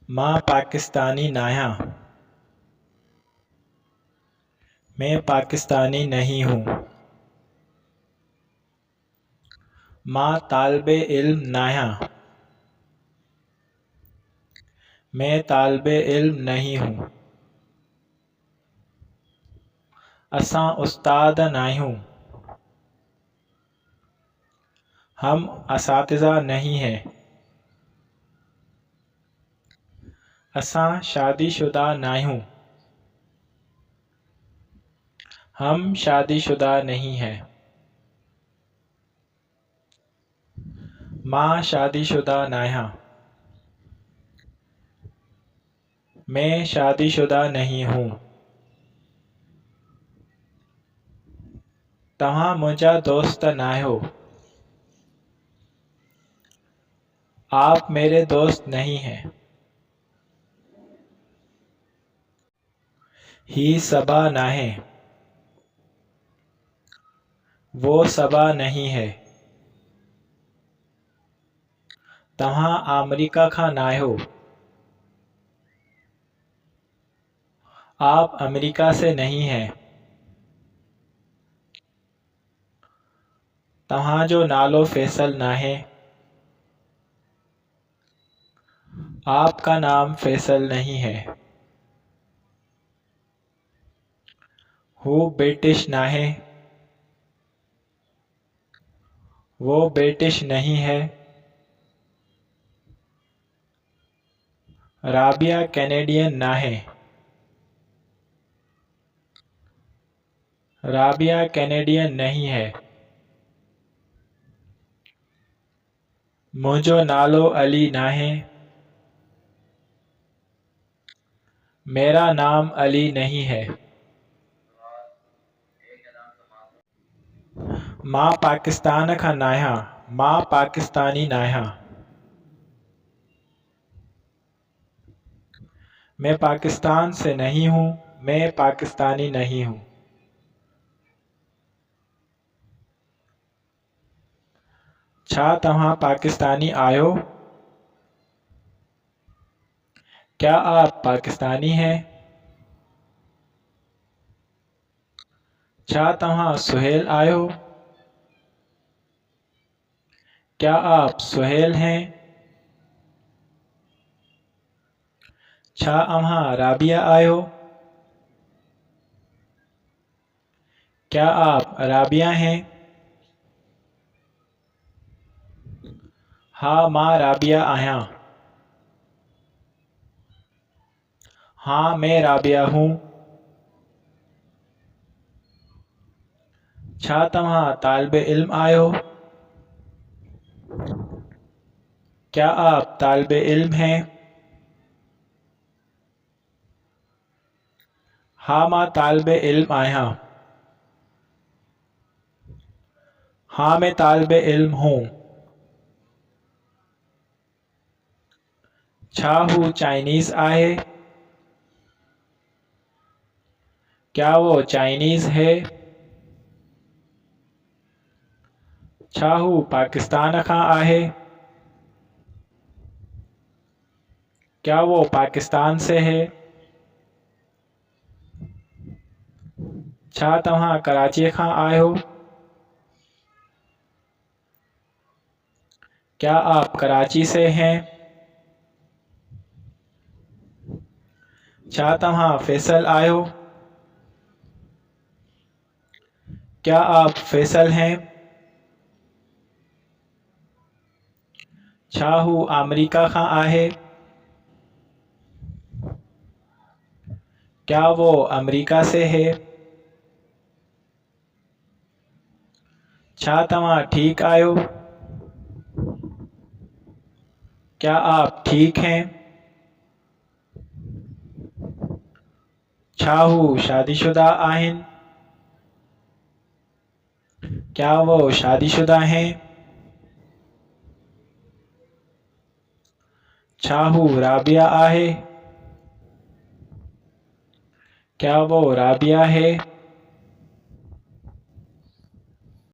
मां पाकिस्तानी नाहियां। मैं पाकिस्तानी नहीं हूँ। मां तालिबे इल्म नाहियां। मैं तालिबे इल्म नहीं हूँ। असां उस्ताद नाहियूं। हम असातिज़ा नहीं हैं। असां शादीशुदा नाहियूं। हम शादीशुदा नहीं हैं। मां शादीशुदा नाहियां। मैं शादीशुदा नहीं हूँ। तव्हां मुंहिंजा दोस्त नाहियो। आप मेरे दोस्त नहीं हैं। ही सबा नाहे। वो सबा नहीं है। तव्हां अमरीका खां नाहियो। आप अमेरिका से नहीं हैं। तव्हांजो नालो फैसल नाहे। आपका नाम फैसल नहीं है। हू ब्रिटिश नाहे। वो ब्रिटिश नहीं है। राबिया कैनेडियन नाहे। राबिया कैनेडियन नहीं है। मुंहिंजो नालो अली नाहे। मेरा नाम अली नहीं है। मां पाकिस्तान खां नाहियां। मां पाकिस्तानी नाहियां। मैं पाकिस्तान से नहीं हूँ। मैं पाकिस्तानी नहीं हूँ। छा तव्हां पाकिस्तानी आहियो? क्या आप पाकिस्तानी हैं? छा तव्हां सुहेल आहियो? क्या आप सुहेल हैं? छा अव्हां राबिया आहियो? क्या आप राबिया हैं? हा मां राबिया आहियां। हाँ मैं राबिया हूँ। छा तव्हां तालिबे इल्म आहियो? क्या आप तालिबे इल्म हैं? हा मां तालिबे इल्म आहियां। हाँ मैं तालिबे इल्म हूँ। छा हू चाइनीज़ आहे? क्या वो चाइनीज़ है? छा हू पाकिस्तान खां आहे? क्या वो पाकिस्तान से है? छा तव्हां कराचीअ खां आहियो? क्या आप कराची से हैं? छा तव्हां फैसल आहियो? क्या आप फैसल हैं? छा हू अमरीका खां आहे? क्या वो अमरीका से है? छा तव्हां ठीक आहियो? क्या आप ठीक हैं? छा हू शादीशुदा आहिनि? क्या वो शादीशुदा हैं? छा हू राबिया आहे? क्या वो राबिया है?